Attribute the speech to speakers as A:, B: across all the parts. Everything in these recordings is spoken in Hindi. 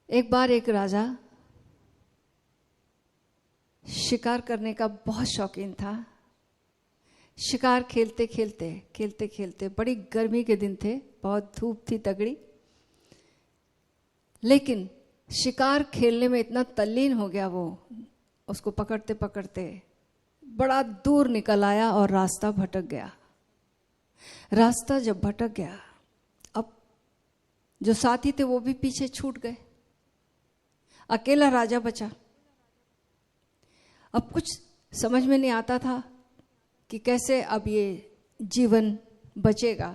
A: एक बार एक राजा शिकार करने का बहुत शौकीन था। शिकार खेलते खेलते बड़ी गर्मी के दिन थे, बहुत धूप थी तगड़ी, लेकिन शिकार खेलने में इतना तल्लीन हो गया वो, उसको पकड़ते पकड़ते बड़ा दूर निकल आया और रास्ता भटक गया। रास्ता जब भटक गया, अब जो साथी थे वो भी पीछे छूट गए, अकेला राजा बचा। अब कुछ समझ में नहीं आता था कि कैसे अब ये जीवन बचेगा।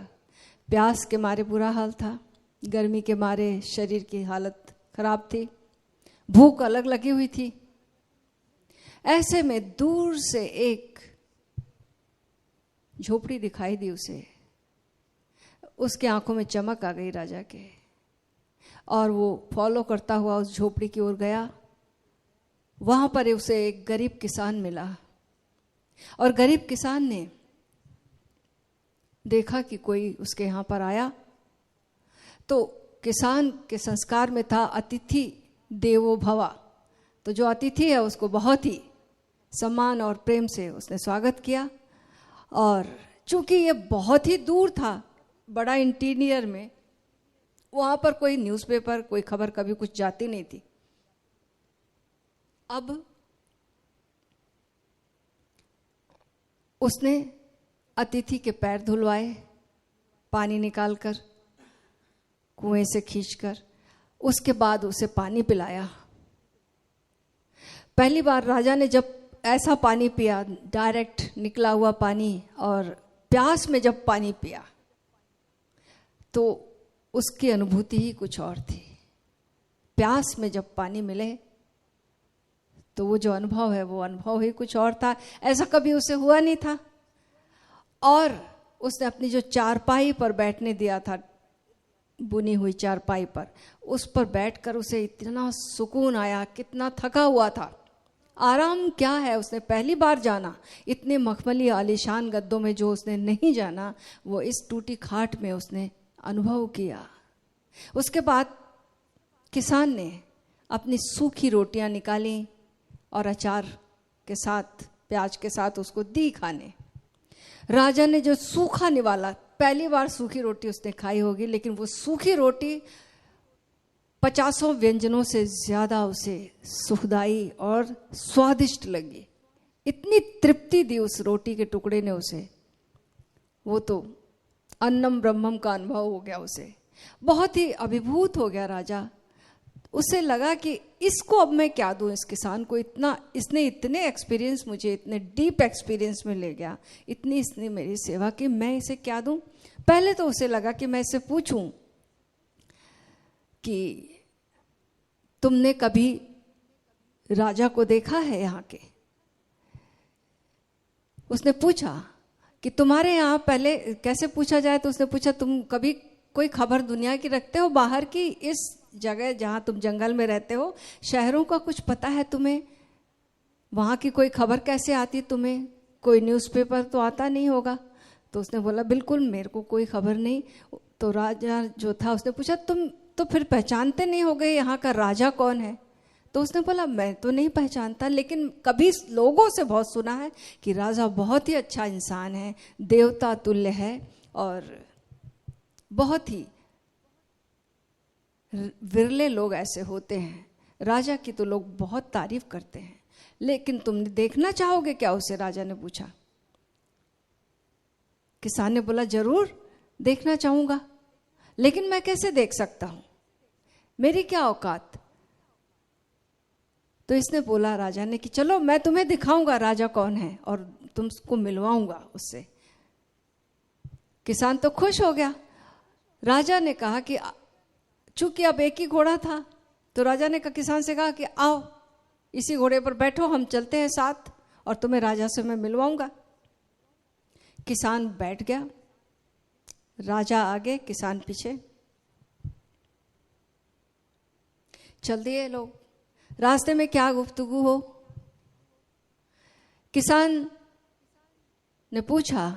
A: प्यास के मारे बुरा हाल था, गर्मी के मारे शरीर की हालत खराब थी, भूख अलग लगी हुई थी। ऐसे में दूर से एक झोपड़ी दिखाई दी उसे। उसके आंखों में चमक आ गई राजा के, और वो फॉलो करता हुआ उस झोपड़ी की ओर गया। वहां पर उसे एक गरीब किसान मिला, और गरीब किसान ने देखा कि कोई उसके यहाँ पर आया, तो किसान के संस्कार में था अतिथि देवो भव। तो जो अतिथि है उसको बहुत ही सम्मान और प्रेम से उसने स्वागत किया। और चूंकि ये बहुत ही दूर था, बड़ा इंटीरियर में, वहां पर कोई न्यूज़पेपर, कोई खबर कभी कुछ जाती नहीं थी। अब उसने अतिथि के पैर धुलवाए, पानी निकालकर, कुएं से खींचकर। उसके बाद उसे पानी पिलाया। पहली बार राजा ने जब ऐसा पानी पिया, डायरेक्ट निकला हुआ पानी, और प्यास में जब पानी पिया, तो उसकी अनुभूति ही कुछ और थी। प्यास में जब पानी मिले तो वो जो अनुभव है, वो अनुभव ही कुछ और था। ऐसा कभी उसे हुआ नहीं था। और उसने अपनी जो चारपाई पर बैठने दिया था, बुनी हुई चारपाई पर, उस पर बैठकर उसे इतना सुकून आया, कितना थका हुआ था। आराम क्या है, उसने पहली बार जाना। इतने मखमली आलीशान गद्दों में जो उसने नहीं जाना, वो इस टूटी खाट में उसने अनुभव किया। उसके बाद किसान ने अपनी सूखी रोटियां निकाली और अचार के साथ, प्याज के साथ उसको दी खाने। राजा ने जो सूखा निवाला, पहली बार सूखी रोटी उसने खाई होगी, लेकिन वो सूखी रोटी 50 व्यंजनों से ज्यादा उसे सुखदाई और स्वादिष्ट लगी। इतनी तृप्ति दी उस रोटी के टुकड़े ने उसे, वो तो अन्नम ब्रह्मम का अनुभव हो गया उसे। बहुत ही अभिभूत हो गया राजा। उसे लगा कि इसको अब मैं क्या दूं, इस किसान को, इतना इसने इतने एक्सपीरियंस, मुझे इतने डीप एक्सपीरियंस में ले गया, इतनी इसने मेरी सेवा की, मैं इसे क्या दूं। पहले तो उसे लगा कि मैं इससे पूछूं कि तुमने कभी राजा को देखा है यहाँ के। उसने पूछा कि तुम्हारे यहाँ, पहले कैसे पूछा जाए, तो उसने पूछा तुम कभी कोई खबर दुनिया की रखते हो, बाहर की, इस जगह जहाँ तुम जंगल में रहते हो, शहरों का कुछ पता है तुम्हें, वहाँ की कोई खबर कैसे आती तुम्हें, कोई न्यूज़पेपर तो आता नहीं होगा। तो उसने बोला बिल्कुल मेरे को कोई खबर नहीं। तो राजा जो था उसने पूछा तुम तो फिर पहचानते नहीं हो गए यहाँ का राजा कौन है। तो उसने बोला मैं तो नहीं पहचानता, लेकिन कभी लोगों से बहुत सुना है कि राजा बहुत ही अच्छा इंसान है, देवता तुल्य है, और बहुत ही विरले लोग ऐसे होते हैं। राजा की तो लोग बहुत तारीफ करते हैं, लेकिन तुम देखना चाहोगे क्या उसे, राजा ने पूछा। किसान ने बोला जरूर देखना चाहूंगा, लेकिन मैं कैसे देख सकता हूं, मेरी क्या औकात। तो इसने बोला, राजा ने, कि चलो मैं तुम्हें दिखाऊंगा राजा कौन है और तुमको मिलवाऊंगा उससे। किसान तो खुश हो गया। राजा ने कहा कि चूंकि अब एक ही घोड़ा था, तो राजा ने किसान से कहा कि आओ इसी घोड़े पर बैठो, हम चलते हैं साथ, और तुम्हें राजा से मैं मिलवाऊंगा। किसान बैठ गया, राजा आगे, किसान पीछे। चल दिए लोग। रास्ते में क्या गुफ्तगू हो, किसान ने पूछा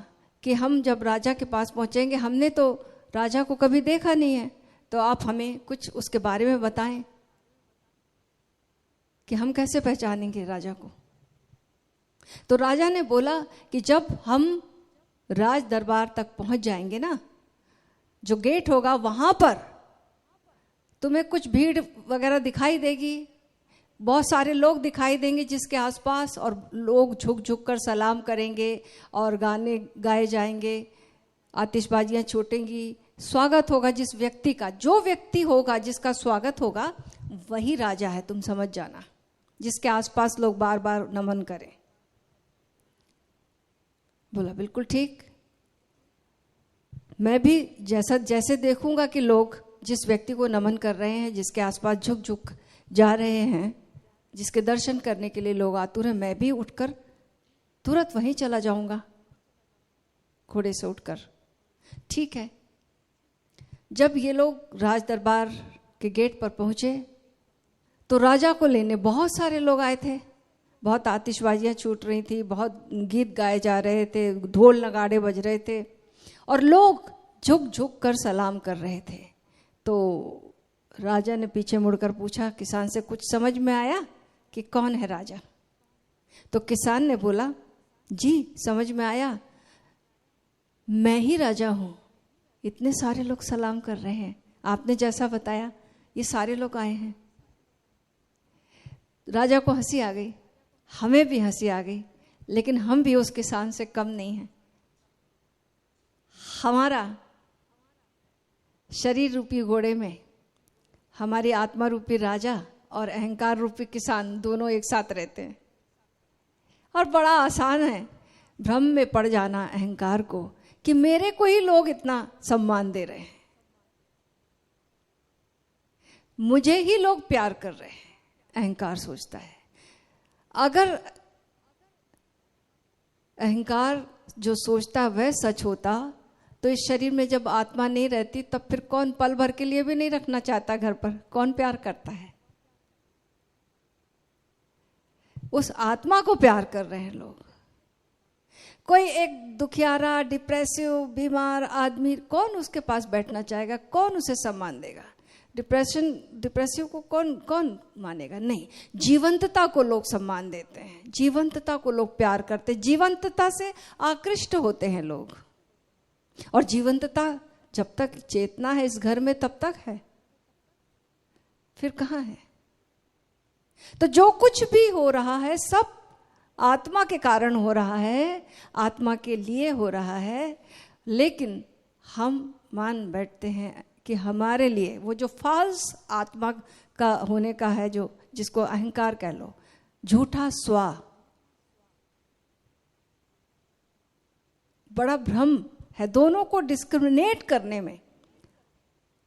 A: कि हम जब राजा के पास पहुंचेंगे, हमने तो राजा को कभी देखा नहीं है, तो आप हमें कुछ उसके बारे में बताएं। कि हम कैसे पहचानेंगे राजा को। तो राजा ने बोला कि जब हम राज दरबार तक पहुंच जाएंगे ना, जो गेट होगा वहां पर तुम्हें कुछ भीड़ वगैरह दिखाई देगी, बहुत सारे लोग दिखाई देंगे जिसके आसपास, और लोग झुक झुक कर सलाम करेंगे और गाने गाए जाएंगे, आतिशबाजियां छूटेंगी, स्वागत होगा जिस व्यक्ति का, जो व्यक्ति होगा जिसका स्वागत होगा वही राजा है, तुम समझ जाना, जिसके आसपास लोग बार बार नमन करें। बोला बिल्कुल ठीक, मैं भी जैसे देखूंगा कि लोग जिस व्यक्ति को नमन कर रहे हैं, जिसके आसपास झुक झुक जा रहे हैं, जिसके दर्शन करने के लिए लोग आतुर हैं, मैं भी उठकर तुरंत वहीं चला जाऊंगा घोड़े से उठकर। ठीक है। जब ये लोग राज दरबार के गेट पर पहुंचे तो राजा को लेने बहुत सारे लोग आए थे, बहुत आतिशबाजियां छूट रही थी, बहुत गीत गाए जा रहे थे, ढोल नगाड़े बज रहे थे और लोग झुक झुक कर सलाम कर रहे थे। तो राजा ने पीछे मुड़कर पूछा किसान से, कुछ समझ में आया कि कौन है राजा? तो किसान ने बोला, जी समझ में आया, मैं ही राजा हूं, इतने सारे लोग सलाम कर रहे हैं, आपने जैसा बताया ये सारे लोग आए हैं। राजा को हंसी आ गई, हमें भी हंसी आ गई, लेकिन हम भी उस किसान से कम नहीं हैं। हमारा शरीर रूपी घोड़े में हमारी आत्मा रूपी राजा और अहंकार रूपी किसान दोनों एक साथ रहते हैं, और बड़ा आसान है भ्रम में पड़ जाना अहंकार को कि मेरे को ही लोग इतना सम्मान दे रहे हैं, मुझे ही लोग प्यार कर रहे हैं। अहंकार सोचता है, अगर अहंकार जो सोचता वह सच होता तो इस शरीर में जब आत्मा नहीं रहती तब फिर कौन पल भर के लिए भी नहीं रखना चाहता घर पर, कौन प्यार करता है? उस आत्मा को प्यार कर रहे हैं लोग। कोई एक दुखियारा, डिप्रेसिव, बीमार आदमी, कौन उसके पास बैठना चाहेगा? कौन उसे सम्मान देगा? डिप्रेसिव को कौन मानेगा? नहीं। जीवंतता को लोग सम्मान देते हैं, जीवंतता को लोग प्यार करते हैं, जीवंतता से आकृष्ट होते हैं लोग। और जीवंतता जब तक चेतना है इस घर में तब तक है, फिर कहाँ है? तो जो कुछ भी हो रहा है सब आत्मा के कारण हो रहा है, आत्मा के लिए हो रहा है, लेकिन हम मान बैठते हैं कि हमारे लिए वो जो फॉल्स आत्मा का होने का है, जो जिसको अहंकार कह लो, झूठा स्वा, बड़ा भ्रम है, दोनों को डिस्क्रिमिनेट करने में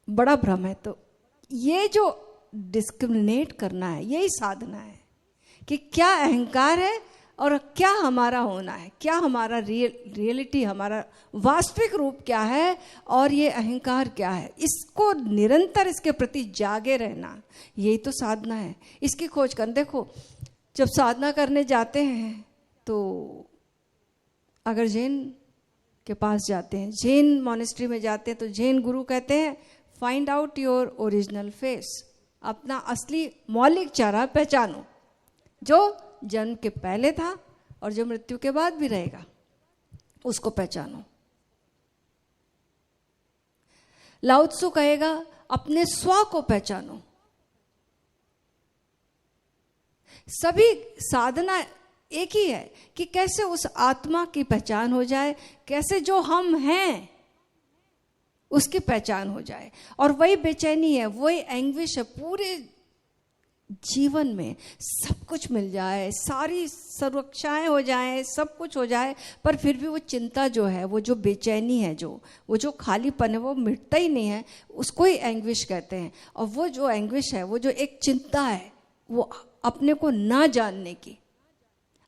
A: बड़ा भ्रम है। तो ये जो डिस्क्रिमिनेट करना है यही साधना है कि क्या अहंकार है और क्या हमारा होना है, क्या हमारा रियलिटी, हमारा वास्तविक रूप क्या है और ये अहंकार क्या है। इसको निरंतर इसके प्रति जागे रहना, यही तो साधना है। इसकी खोज कर देखो, जब साधना करने जाते हैं तो अगर जैन के पास जाते हैं, जैन मॉनेस्ट्री में जाते हैं, तो जैन गुरु कहते हैं find out your original face, अपना असली मौलिक चेहरा पहचानो, जो जन्म के पहले था और जो मृत्यु के बाद भी रहेगा, उसको पहचानो। लाओ त्सु कहेगा अपने स्व को पहचानो। सभी साधना एक ही है कि कैसे उस आत्मा की पहचान हो जाए, कैसे जो हम हैं उसकी पहचान हो जाए। और वही बेचैनी है, वही एंग्विश है, पूरे जीवन में सब कुछ मिल जाए, सारी सुरक्षाएं हो जाए, सब कुछ हो जाए, पर फिर भी वो चिंता जो है, वो जो बेचैनी है, वो जो खालीपन है, वो मिटता ही नहीं है, उसको ही एंग्विश कहते हैं। और वो जो एंग्विश है, वो जो एक चिंता है, वो अपने को ना जानने की,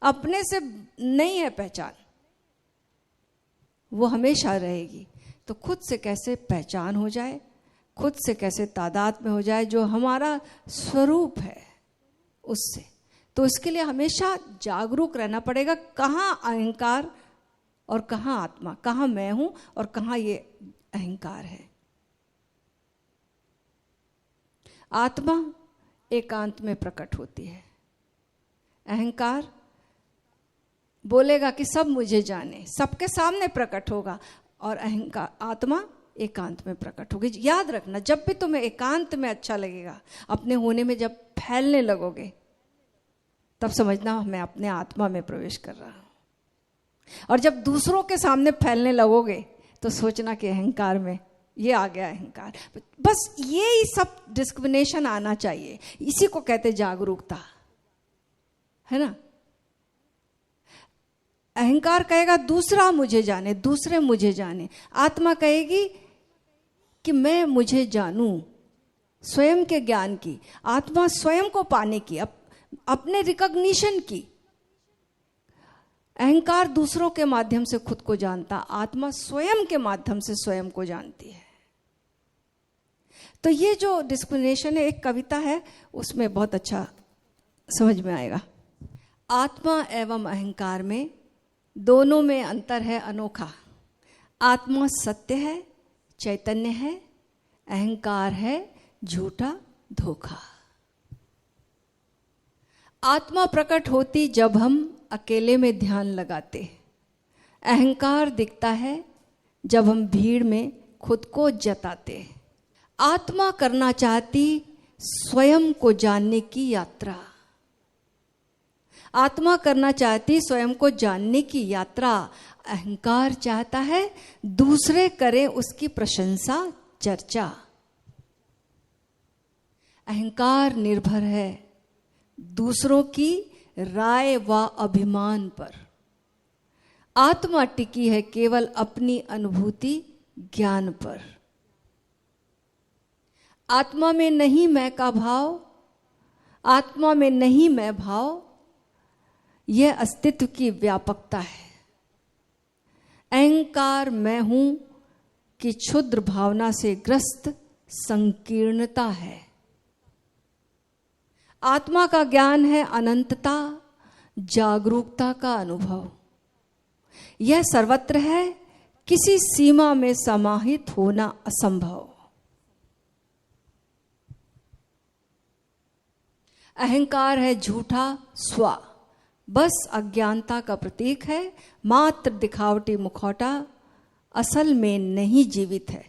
A: अपने से नहीं है पहचान, वो हमेशा रहेगी। तो खुद से कैसे पहचान हो जाए, खुद से कैसे तादाद में हो जाए जो हमारा स्वरूप है उससे। तो इसके लिए हमेशा जागरूक रहना पड़ेगा, कहाँ अहंकार और कहाँ आत्मा, कहाँ मैं हूं और कहाँ ये अहंकार है। आत्मा एकांत में प्रकट होती है, अहंकार बोलेगा कि सब मुझे जाने, सबके सामने प्रकट होगा, और अहंकार आत्मा एकांत में प्रकट होगी। याद रखना, जब भी तुम्हें एकांत में अच्छा लगेगा, अपने होने में जब फैलने लगोगे, तब समझना मैं अपने आत्मा में प्रवेश कर रहा हूं। और जब दूसरों के सामने फैलने लगोगे तो सोचना कि अहंकार में ये आ गया अहंकार। बस ये सब डिस्क्रिमिनेशन आना चाहिए, इसी को कहते जागरूकता, है ना। अहंकार कहेगा दूसरा मुझे जाने, दूसरे मुझे जाने। आत्मा कहेगी कि मैं मुझे जानूं, स्वयं के ज्ञान की, आत्मा स्वयं को पाने की, अपने रिकॉग्निशन की। अहंकार दूसरों के माध्यम से खुद को जानता, आत्मा स्वयं के माध्यम से स्वयं को जानती है। तो ये जो डिस्क्रिमिनेशन है, एक कविता है, उसमें बहुत अच्छा समझ में आएगा। आत्मा एवं अहंकार में, दोनों में अंतर है अनोखा। आत्मा सत्य है, चैतन्य है, अहंकार है झूठा धोखा। आत्मा प्रकट होती जब हम अकेले में ध्यान लगाते, अहंकार दिखता है जब हम भीड़ में खुद को जताते। आत्मा करना चाहती स्वयं को जानने की यात्रा, आत्मा करना चाहती स्वयं को जानने की यात्रा, अहंकार चाहता है दूसरे करें उसकी प्रशंसा चर्चा। अहंकार निर्भर है दूसरों की राय व अभिमान पर, आत्मा टिकी है केवल अपनी अनुभूति ज्ञान पर। आत्मा में नहीं मैं का भाव, आत्मा में नहीं मैं भाव, यह अस्तित्व की व्यापकता है। अहंकार मैं हूं कि क्षुद्र भावना से ग्रस्त संकीर्णता है। आत्मा का ज्ञान है अनंतता, जागरूकता का अनुभव। यह सर्वत्र है, किसी सीमा में समाहित होना असंभव। अहंकार है झूठा स्व, बस अज्ञानता का प्रतीक है, मात्र दिखावटी मुखौटा, असल में नहीं जीवित है।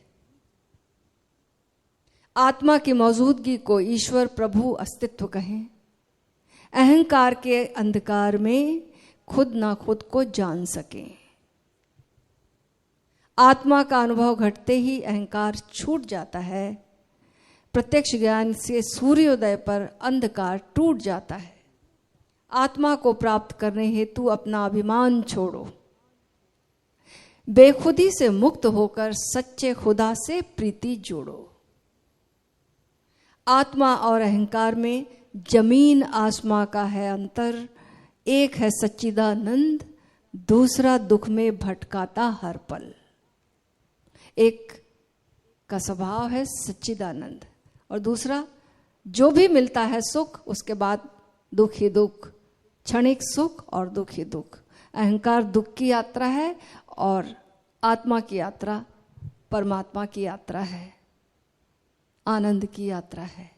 A: आत्मा की मौजूदगी को ईश्वर प्रभु अस्तित्व कहें। अहंकार के अंधकार में खुद ना खुद को जान सकें। आत्मा का अनुभव घटते ही अहंकार छूट जाता है। प्रत्यक्ष ज्ञान से सूर्योदय पर अंधकार टूट जाता है। आत्मा को प्राप्त करने हेतु अपना अभिमान छोड़ो। बेखुदी से मुक्त होकर सच्चे खुदा से प्रीति जोड़ो। आत्मा और अहंकार में जमीन आसमां का है अंतर। एक है सच्चिदानंद, दूसरा दुख में भटकाता हर पल। एक का स्वभाव है सच्चिदानंद और दूसरा जो भी मिलता है सुख, उसके बाद दुख ही दुख, क्षणिक सुख और दुख ही दुख। अहंकार दुख की यात्रा है और आत्मा की यात्रा परमात्मा की यात्रा है, आनंद की यात्रा है।